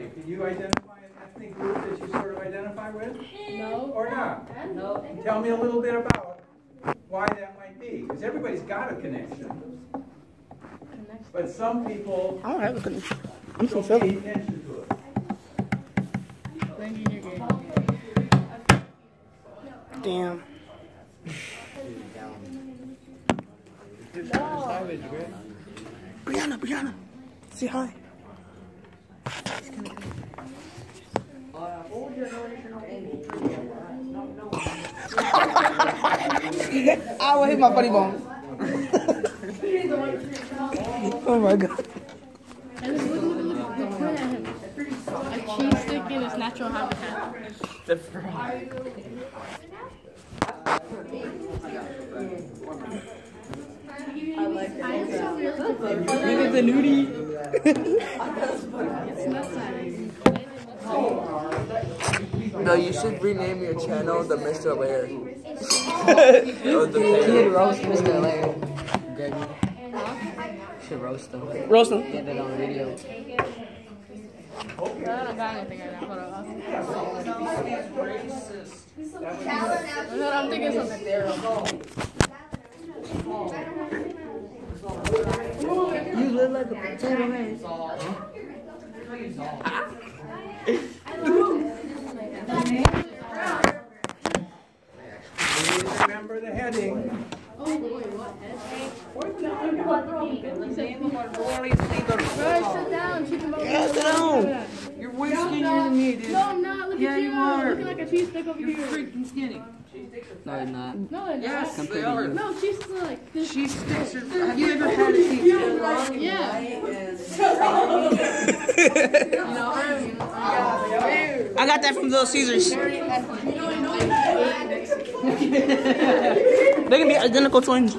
ethnicity. Can you identify an ethnic group that you sort of identify with? No. Or not? No. Tell me a little bit about why that might be. Because everybody's got a connection. But some people I don't have a connection. I'm from don't pay Philly. attention to it. Damn. Brianna, say hi. I will hit my funny bone. Oh my god. A cheese stick in its natural habitat. The fry. Look at the nudie. No, you should rename your channel the Mr. Lair. Or the Kid roast Mr. Lair. Greggy. Should roast him. Roast him. Get it on video. I don't got anything right now. Hold on. I'm thinking something there. You look like a potato head. Remember the heading. Oh, wait, what? Sit down. Yeah, sit down. You're way skinnier than me, dude. No, I'm not. Look at you. you are. Looking like a cheese stick over here. Freaking skinny. No, you're not. No, they're Yes, not. they are. No, cheese stick like this. Cheese sticks are. Have you ever had a cheese stick? Yeah. I got that from Little Caesars. They can be identical twins. I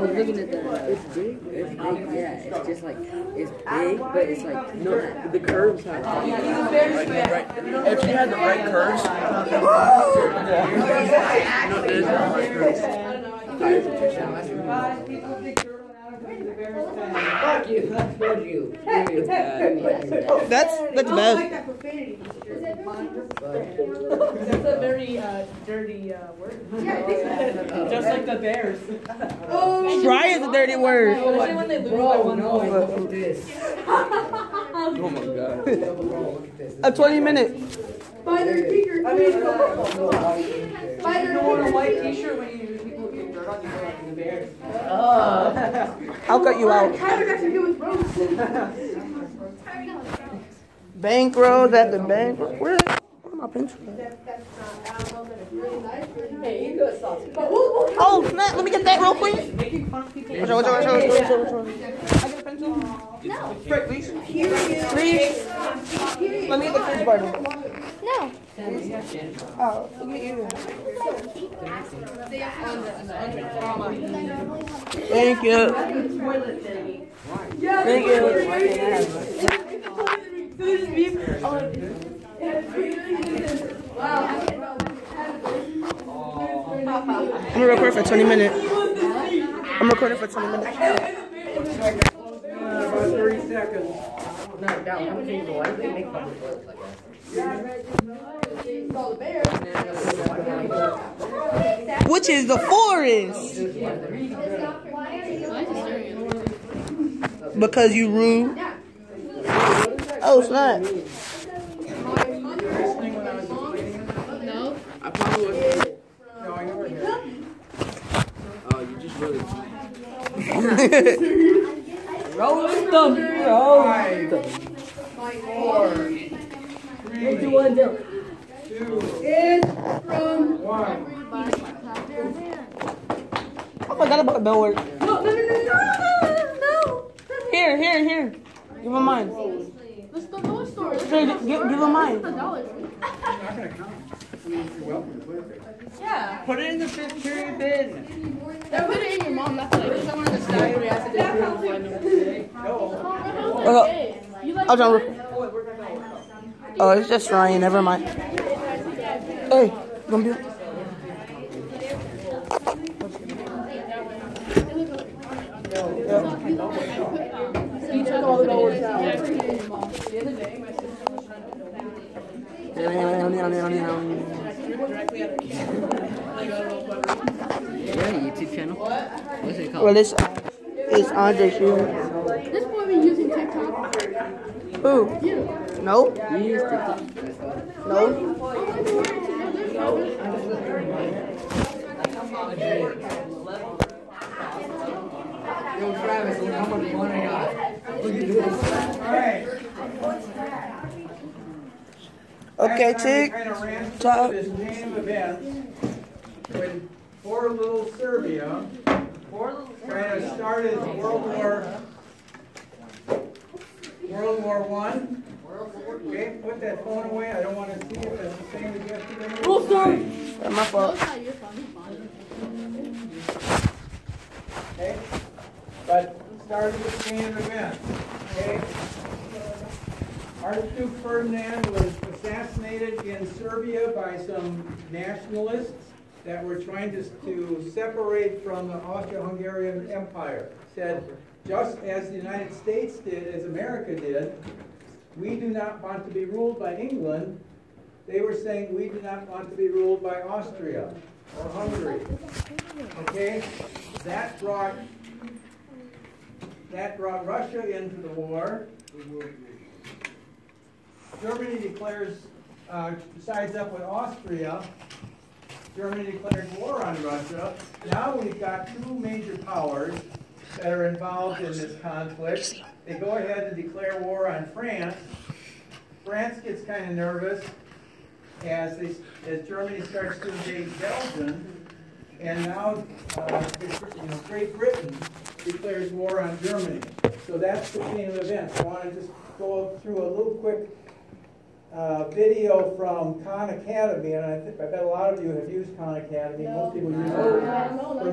was looking at that. It's big. It's big. Yeah, it's just like it's big, but it's like no, the curves are. Like, right. If you had the right curves. No, there's not right curves. Fuck you. Fuck you. That's bad. That's a very dirty word. Just like the Bears. Fry is a dirty word. Especially when they lose by 1 point. Look at this. Oh my god. A 20-minute. Spider speaker. I mean, Spider. You don't want a white T-shirt when people get dirt on you like the Bears. I'll cut you out. Tyler got to do with roast. Bank roads at the bank. Where my pencil? Oh snap! Let me get that real quick. Which one? I get a pencil? No. Please. Let me get the first button. No. Oh, look at you. Thank you. Thank you. I'm gonna record for 20 minutes. I'm recording for 20 minutes. About 30 seconds. No, that one thing. Why do they make public toilets like that? Which is the forest. Because you rude. Oh snap. No. I probably would. No, I never did. Oh, you just really. Roast them. Roast them. 5, 4, 3, 2, 1, 0. 1. I forgot about the bell word. No. Here. Give him mine. Let's go to the store. Say, give them mine. $1. I'm not gonna count. I mean, you're welcome to put it there. Yeah. Put it in the fifth period bin. Yeah, put it in your mom. That's like Someone in the sky we have to do No. You like I'll jump. Oh, it's just Ryan. Never mind. Hey, come here. Yeah, YouTube channel. What's it called? Well, it's Andre Shield. This boy been using TikTok. Who? No? You use TikTok. No? Yo, Travis, look how much fun I got. Look at this. All right. Okay, Last time we Tick. kind of ran Top. through this chain of events when poor little Serbia kind of started World War I. Okay, put that phone away. I don't want to see it. That's the same as yesterday. That's my fault. That's not your phone. Okay, but started the chain of events. Okay, Archduke Ferdinand was assassinated in Serbia by some nationalists that were trying to separate from the Austro-Hungarian Empire. Said, just as the United States did, as America did, we do not want to be ruled by England. They were saying we do not want to be ruled by Austria or Hungary. Okay, that brought Russia into the war. Germany sides up with Austria. Germany declared war on Russia. Now we've got two major powers that are involved in this conflict. They go ahead and declare war on France. France gets kind of nervous as Germany starts to invade Belgium, and now Great Britain declares war on Germany. So that's the chain of events. I want to just go through a little quick video from Khan Academy, and I bet a lot of you have used Khan Academy. Most people use it for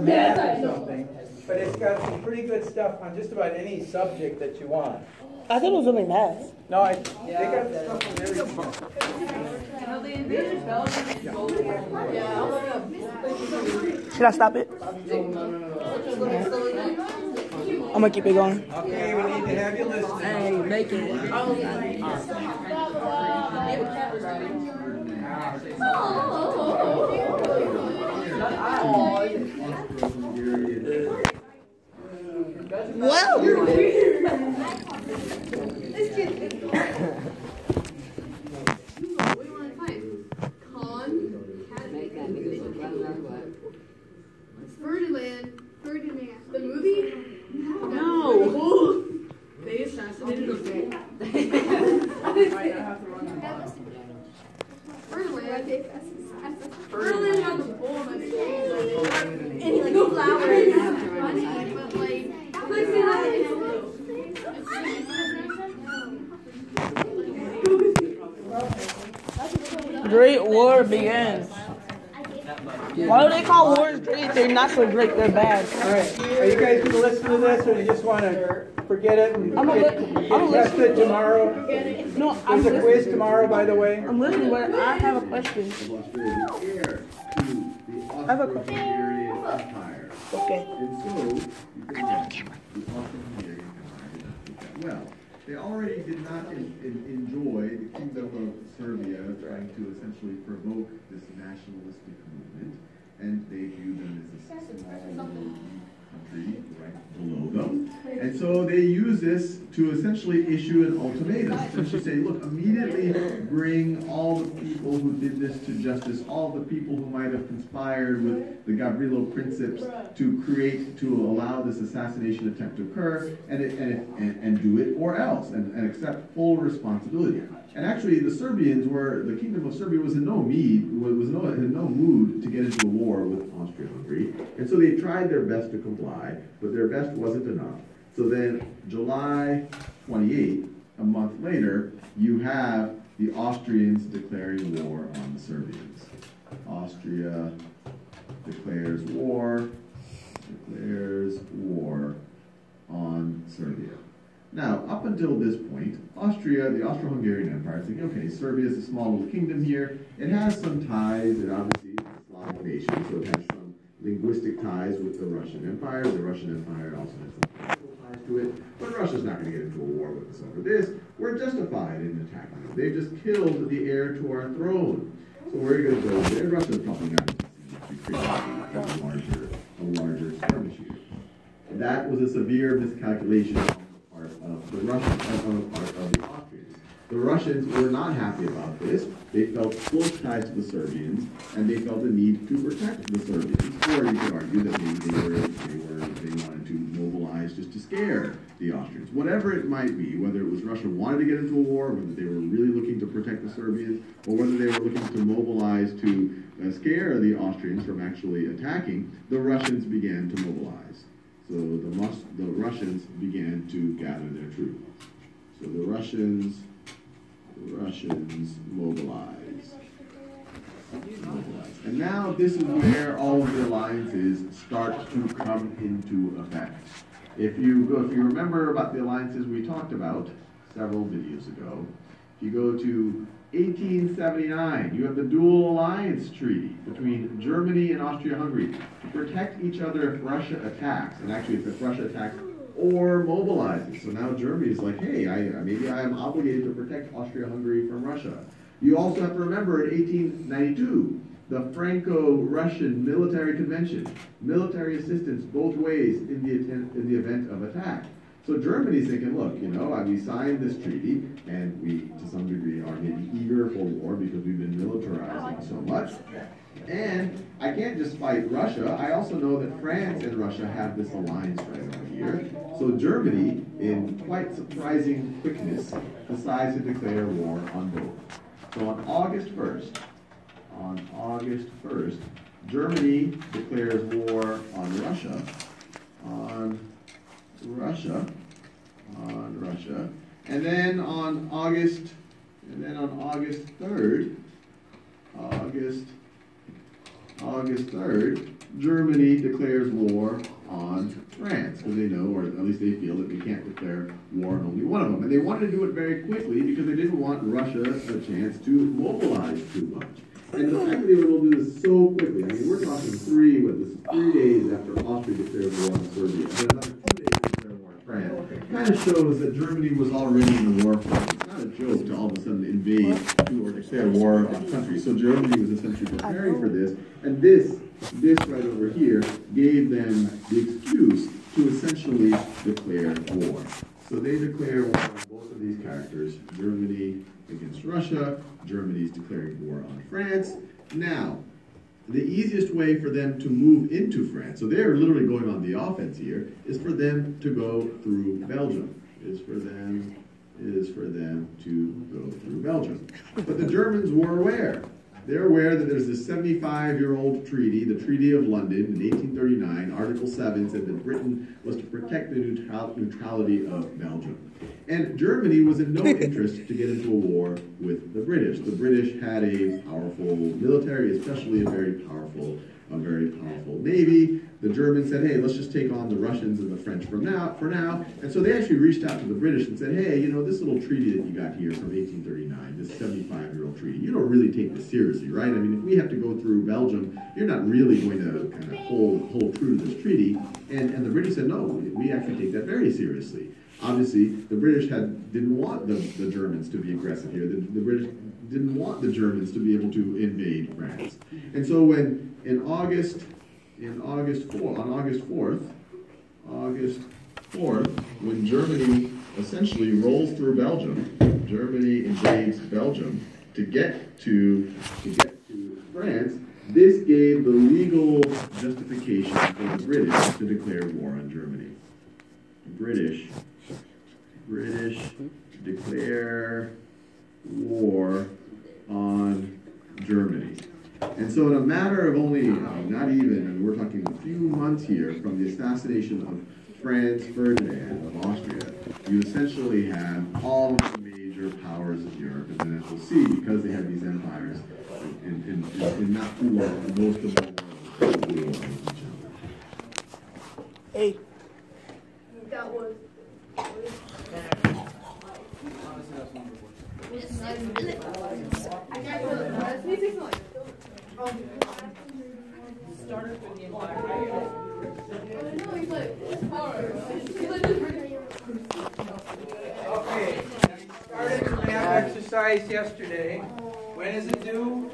math or something. But it's got some pretty good stuff on just about any subject that you want. I thought it was only math. No, they got stuff on everything. Should I stop it? I'm gonna keep it going. Okay, we need to have you listening. Hey, make it. Well, What do you want to find? Khan Academy. Ferdinand. The movie? no. They assassinated a man. Ferdinand had the bull on his face. And he like flowers. But like, Great War begins. Why do they call wars great? They're not so great. They're bad. All right, are you guys going to listen to this, or you just want to forget it and get tested tomorrow? No, There's a quiz tomorrow, by the way. I'm listening, but I have a question. I have a question. Okay. And so, you can the Austro-Hungarian Empire did not do that well. They already did not enjoy the Kingdom of Serbia trying to essentially provoke this nationalistic movement, and they viewed them as a small country right below them. And so they use this to essentially issue an ultimatum, essentially say, look, immediately bring all the people who did this to justice, all the people who might have conspired with the Gavrilo Princips to allow this assassination attempt to occur, and do it or else, and accept full responsibility. And actually, the Kingdom of Serbia was in no mood to get into a war with Austria-Hungary, and so they tried their best to comply, but their best wasn't enough. So then, July 28, a month later, you have the Austrians declaring war on the Serbians. Austria declares war on Serbia. Now, up until this point, Austria, the Austro-Hungarian Empire, is thinking, okay, Serbia is a small little kingdom here. It has some ties, it obviously is a Slavic nation, so it has some linguistic ties with the Russian Empire. The Russian Empire also has some political ties to it, but Russia's not going to get into a war with us over this. We're justified in attacking them. They've just killed the heir to our throne. So we're going to go there. Russia's probably not going to create a larger skirmish here. And that was a severe miscalculation on the part of the Russians, on the part of the Austrians. The Russians were not happy about this. They felt close ties to the Serbians, and they felt the need to protect the Serbians. Or you could argue that maybe they wanted to mobilize just to scare the Austrians. Whatever it might be, whether it was Russia wanted to get into a war, whether they were really looking to protect the Serbians, or whether they were looking to mobilize to scare the Austrians from actually attacking, the Russians began to mobilize. So the Russians began to gather their troops. So the Russians mobilize. And now this is where all of the alliances start to come into effect. If you remember about the alliances we talked about several videos ago, if you go to 1879, you have the Dual Alliance Treaty between Germany and Austria-Hungary to protect each other if Russia attacks, and actually if Russia attacks or mobilizes. So now Germany is like, hey, maybe I am obligated to protect Austria-Hungary from Russia. You also have to remember in 1892, the Franco-Russian Military Convention, military assistance both ways in the event of attack. So Germany's thinking, look, we signed this treaty, and we, to some degree, are maybe eager for war because we've been militarizing so much. And I can't just fight Russia. I also know that France and Russia have this alliance right over here. So Germany, in quite surprising quickness, decides to declare war on both. So on August 1st, Germany declares war on Russia, and then on August 3rd, Germany declares war on France, because they know, or at least they feel, that they can't declare war on only one of them. And they wanted to do it very quickly because they didn't want Russia a chance to mobilize too much. And the fact that they were able to do this so quickly, I mean, we're talking 3 days after Austria declared war on Serbia, and then another 2 days to declare war on France. It kind of shows that Germany was already in the war front. It's not a joke to all of a sudden invade or declare war on countries. So Germany was essentially preparing for this, and this right over here gave them the excuse to essentially declare war. So they declare war on both of these characters, Germany against Russia. Germany's declaring war on France. Now, the easiest way for them to move into France, so they're literally going on the offense here, is for them to go through Belgium. Is for them to go through Belgium. But the Germans were aware. They're aware that there's this 75-year-old treaty, the Treaty of London in 1839. Article 7 said that Britain was to protect the neutrality of Belgium. And Germany was in no interest to get into a war with the British. The British had a powerful military, especially a very powerful navy. The Germans said, hey, let's just take on the Russians and the French for now. And so they actually reached out to the British and said, hey, this little treaty that you got here from 1839, this 75-year-old treaty, you don't really take this seriously, right? I mean, if we have to go through Belgium, you're not really going to kind of hold true to this treaty. And the British said, no, we actually take that very seriously. Obviously, the British didn't want the Germans to be aggressive here. The British didn't want the Germans to be able to invade France. And so when on August 4th, when Germany essentially rolls through Belgium, Germany invades Belgium to get to France, this gave the legal justification for the British to declare war on Germany. British declare war on Germany. And so in a matter of only, we're talking a few months here from the assassination of Franz Ferdinand of Austria, you essentially have all of the major powers of Europe, and then as we'll see, because they have these empires, in not too long, most of them will war with each other. Hey. That was. Started with the empire. Okay, started the math exercise yesterday. When is it due?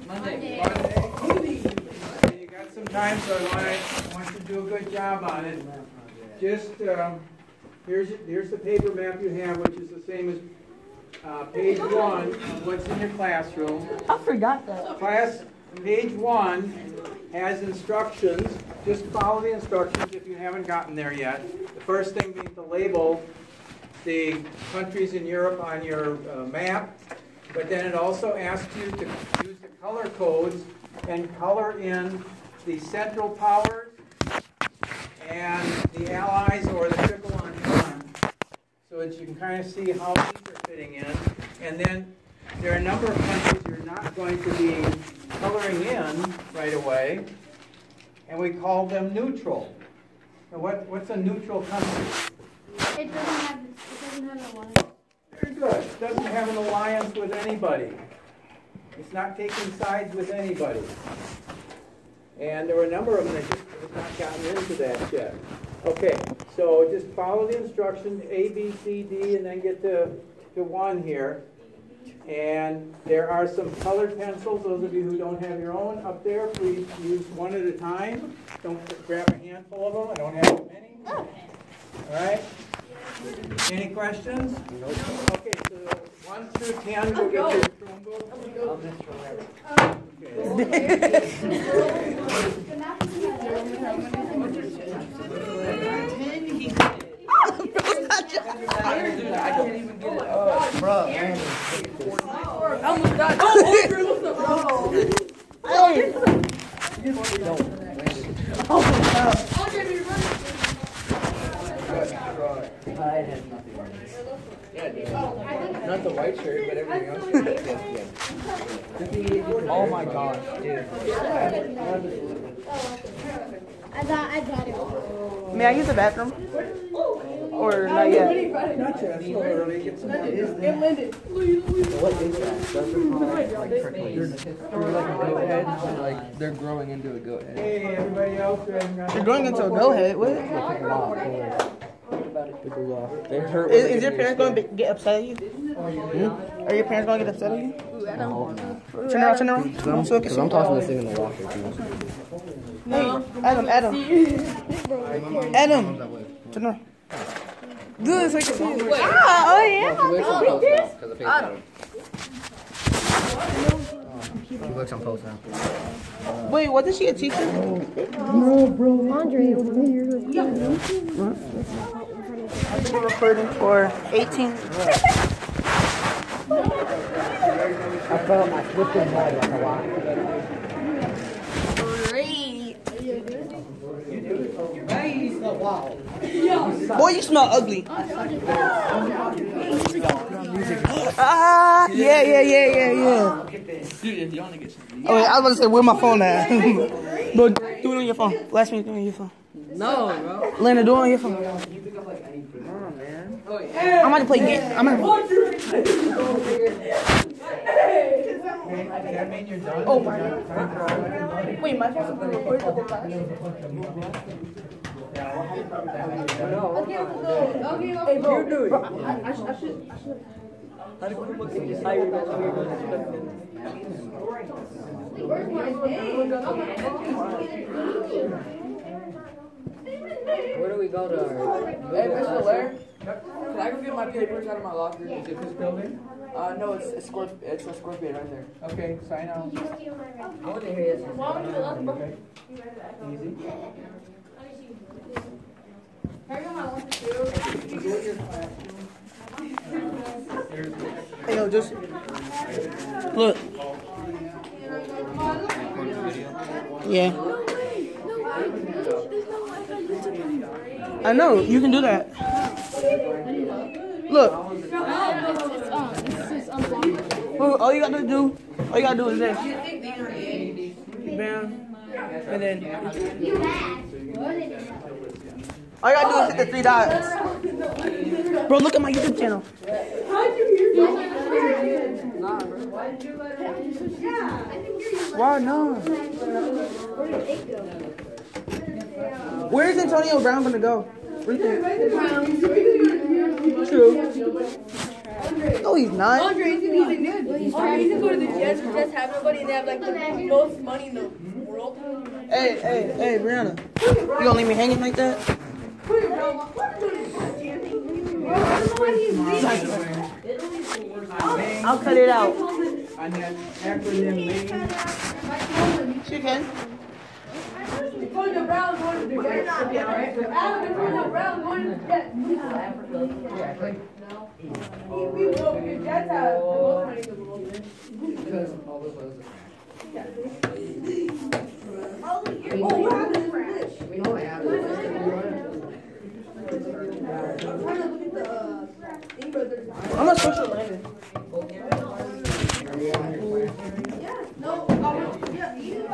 Monday. Monday. You got some time, so I want you to do a good job on it. Just here's the paper map you have, which is the same as page 1 of what's in your classroom. I forgot that. Class, page 1 has instructions. Just follow the instructions if you haven't gotten there yet. The first thing being to label the countries in Europe on your map, but then it also asks you to use the color codes and color in the Central Powers and the Allies or the triple entente, so that you can kind of see how these are fitting in. And then there are a number of countries you're not going to be coloring in right away, and we call them neutral. Now what's a neutral country? It doesn't have an alliance. Very good. It doesn't have an alliance with anybody. It's not taking sides with anybody. And there were a number of them that just have not gotten into that yet. Okay, so just follow the instructions, A, B, C, D, and then get to 1 here. And there are some colored pencils. Those of you who don't have your own up there, please use one at a time. Don't grab a handful of them. I don't have many. All right? Any questions? Okay, so 1 through 10, we'll get your Chromebook. Not the white shirt, but everything else. Oh my gosh, dude. I got it. May I use the bathroom? Or not yet? Not yet. It's still early. Get some What is that? Those are called like pricklies. They're like a goat head, and like they're growing into a goat head. Hey, everybody else. You're growing into a goat head. What? They hurt. Is your parents going to get upset at you? Are your parents going to get upset at you? Turn around. Because I'm tossing this thing in the washer, too. Hey, Adam. Turn around. Good, so I can see you. Oh, yeah. She looks on post now. Wait, wasn't she a teacher? No, bro. Andre over here. We're recording for 18. I felt my flipping head like a lot. Boy, you smell ugly. Ah, yeah. Dude, if you want to get some. Oh, wait, I was about to say, where my phone at? Bro, do it on your phone. Last minute, do it on your phone. No, bro. Lena, do it on your phone. I'm about to play game. That mean you're done? Oh my God. Wait, my phone's supposed to record the class? Hey, bro, you're doing. I should. How do you look at this? How you're going to Where do we go to? Hey, Mr. Lair, can I go get my papers out of my locker? Is it this building? No, it's a scorpion right there. Okay, sign out. I want to hear this. Okay. Easy. Hey, yo, just look. Yeah. I I know, you can do that. Look. Well, all you gotta do is this. Bam. And then all you gotta do is hit the 3 dots. Bro, look at my YouTube channel. Why not? Where's Antonio Brown gonna go? What do you think? True. No, he's not. Andre, he's gonna go to the Jets. The Jets have nobody, and they have like the most money in the world. Hey, Brianna. You gonna leave me hanging like that? I'll cut it out. On that acronym name. She can. Antonio Brown going to the Jets. Antonio Brown going to the Jets. We will. The Jets have the most money in the world. Because all the clothes Oh, what happened to Rich? we know they have it. I'm trying to look at the Brothers. I'm a social learner. Yeah, no, yeah, you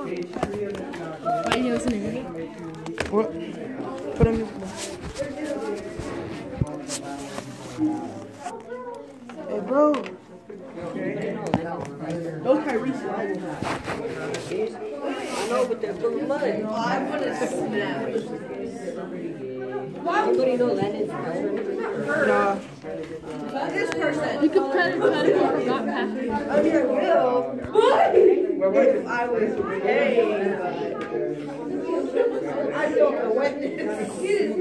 Page 3 of the document. Why are you listening? What? Put him. Hey, bro. Those Kyrie's sliding. I know, but they're full of mud. I'm gonna snap. Everybody know Landon's Nah. This person. You could try to forgot password. Oh, your will. What? If I was gay, I don't know what this is.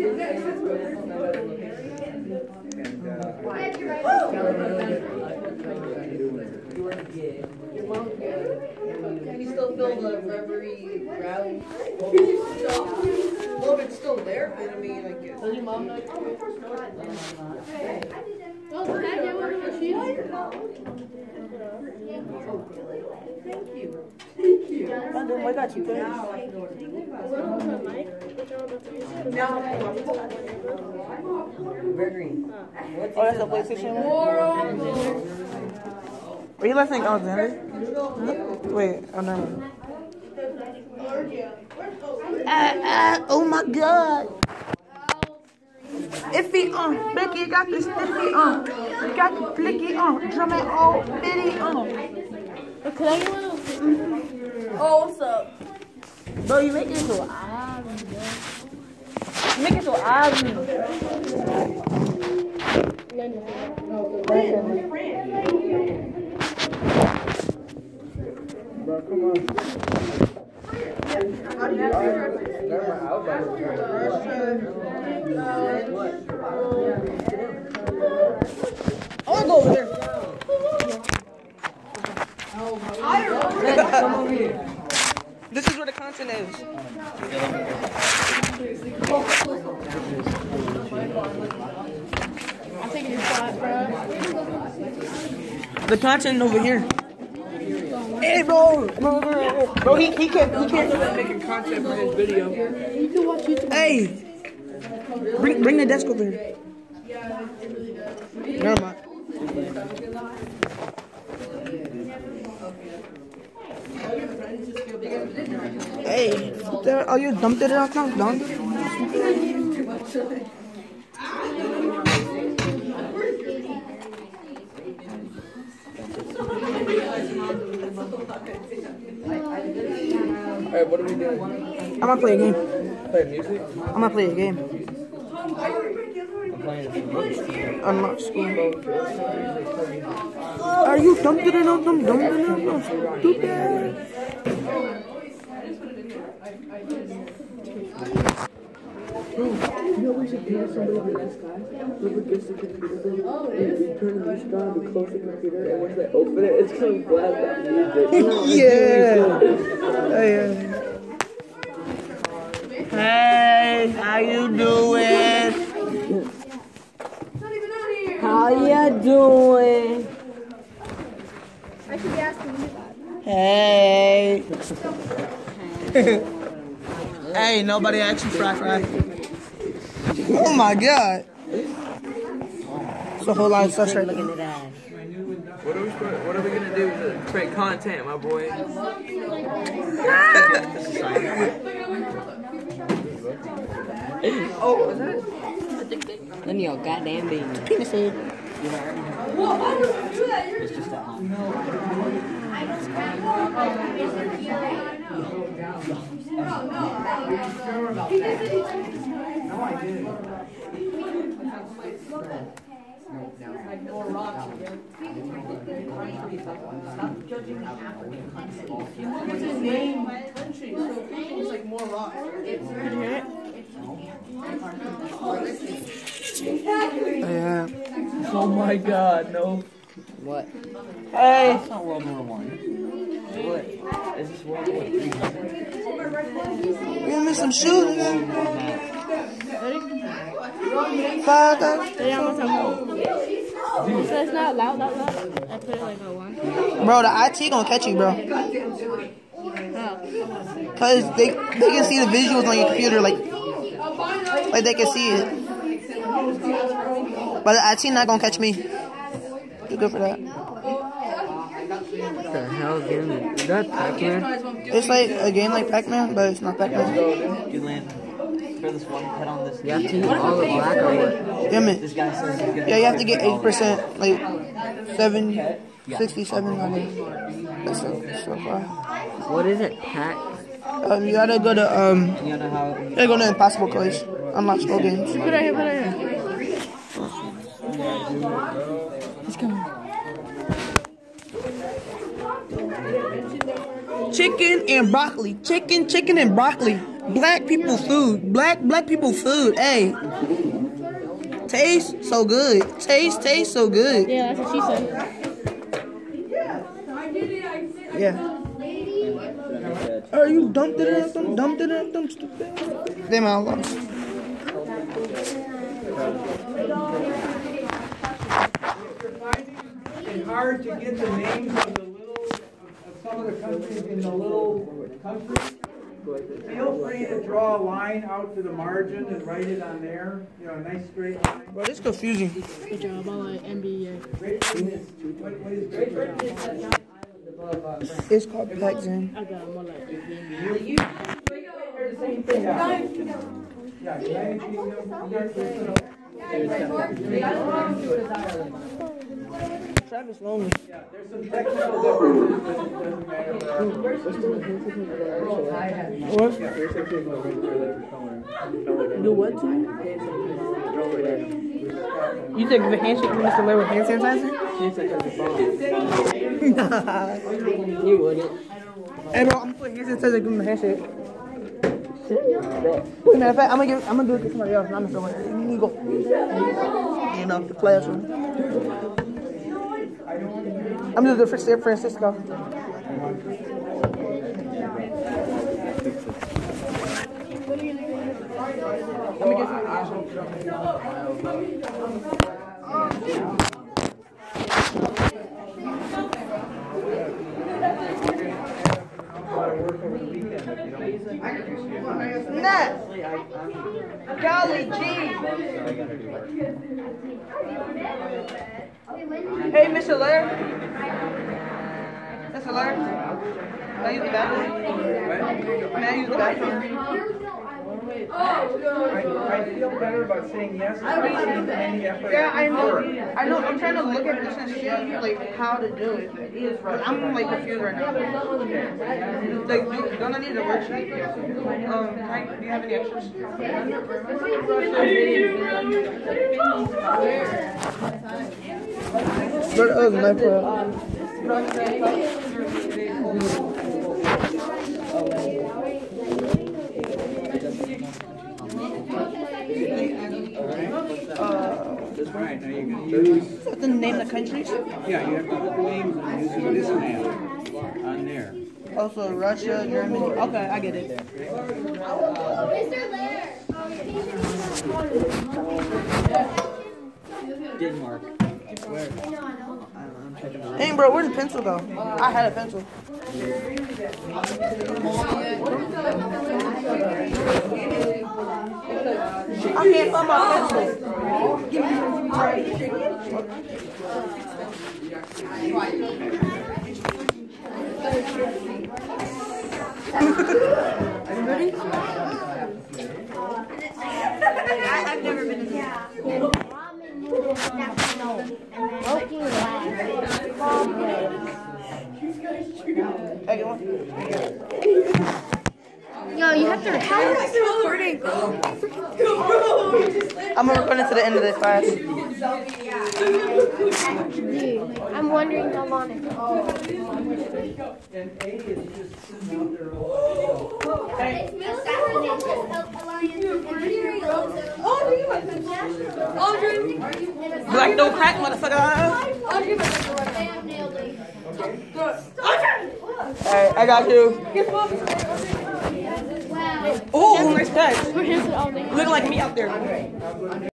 Can you still feel the reverie rally? Well, it's still there, but I mean, like, does your mom know? Oh, can I get one of those shoes? Thank you. London, I got you. Gregory. Oh, that's a PlayStation one? Are you listening, Alexander? Wait, oh, never mind. Oh my God. Iffy on, Becky, you got this iffy on. You got the flicky on, drum it all bitty on. Can I get one of those? Oh, what's up? Bro, you make it so obvious. You make it so obvious. Bro, come on. I want to go over there. This is where the content is. I'm taking your spot, bro. The content over here. Hey, bro. Bro, he can't Making content for his video. You can watch YouTube. Hey, bring the desk over here. Never mind. Hey, are you dumped it out now? Done? Alright, what are we doing? I'm gonna play a game. Play music? I'm gonna play a game. I'm not school. Are you dumped it out? Dumped it out? Stupid. You know we should do somebody in the sky? Whoever gets the computer, we turn the music on, we close the computer, and once they open it, it's gonna blast that music. Yeah. Hey, how you doing? How ya doing? I should be asking you that. Hey. Hey, nobody asked you fry. Oh my god. It's a whole lot of stuff right there. What are we gonna do to create content, my boy? Oh, what's that? None of your goddamn baby. Penis head. It's just that hot. No, I didn't. More rocks again. Stop judging the African country. It's a name country, so it's like more rocks. Yeah. Oh my god, no. What? Hey. It's not World War I. What? Is this World War III? We gonna miss some shooting. $5,000. So it's not loud. I put it like a 1. Bro, the IT gonna catch you, bro. Cause they can see the visuals on your computer, like they can see it. But the IT not gonna catch me. You're good for that. What the hell game is that? Pac-Man? It's like a game like Pac-Man, but it's not Pac-Man. You land. For this one, head on this. You have to eat all the black or what? Damn it. This guy says he's gonna. Yeah, you have to get 80%, like 67 on it. That's so far. What is it? Pac? You gotta go to You know how? you gotta go to Impossible Place. Unlock skull games. Put it here. He's coming. Chicken and broccoli. Chicken and broccoli. Black people food. Black people food. Hey. Taste so good. Taste so good. Yeah, that's what she said. Yeah. Oh, you dumped it up, them stupid. Damn, I lost. It's hard to get the names of the little, of some of the countries in the little countries. Feel free to draw a line out to the margin and write it on there. You know, a nice straight line. Bro, this is confusing. Good job. I like NBA. Great Britain is, what is Great Britain? It's called Pac-Man. I got more like Yeah, United Kingdom. Travis lonely. Yeah, there's some technical differences, but it doesn't matter. What? Do what to you? You think the handshake from Mr. Larry with hand sanitizer? Nah. You wouldn't. Hey bro, I'm gonna put hand sanitizer and give him a handshake. Matter of fact, I'm gonna do it to somebody else. And I'm gonna go in. You go. You know, the classroom. I'm gonna do it for San Francisco. Let me get some. Nat! Golly gee! Hey, Mr. Lair. Mr. Lair. Can I use the bathroom? May I use the bathroom? I feel better about saying yes. Yeah, I know. I'm trying to look at this and see like how to do it. I'm like confused right now. Like, don't I need a worksheet? Do you have any extras? But my Alright, now you're going to use... Is that the name of the countries? Yeah, you have to put the names and using this map on there. Also Russia, Germany. Okay, I get it. Denmark. Where? Hey, bro, where'd the pencil go? I had a pencil. I can't find my pencil. I've never been in the Hey, you want? Yo, you have to record. I'm gonna record it to the end of this class. Dude, I'm wondering how long it goes. And A is just sitting out there. Black don't crack, motherfucker. Alright, I got you. Oh, nice catch. Looking like me out there.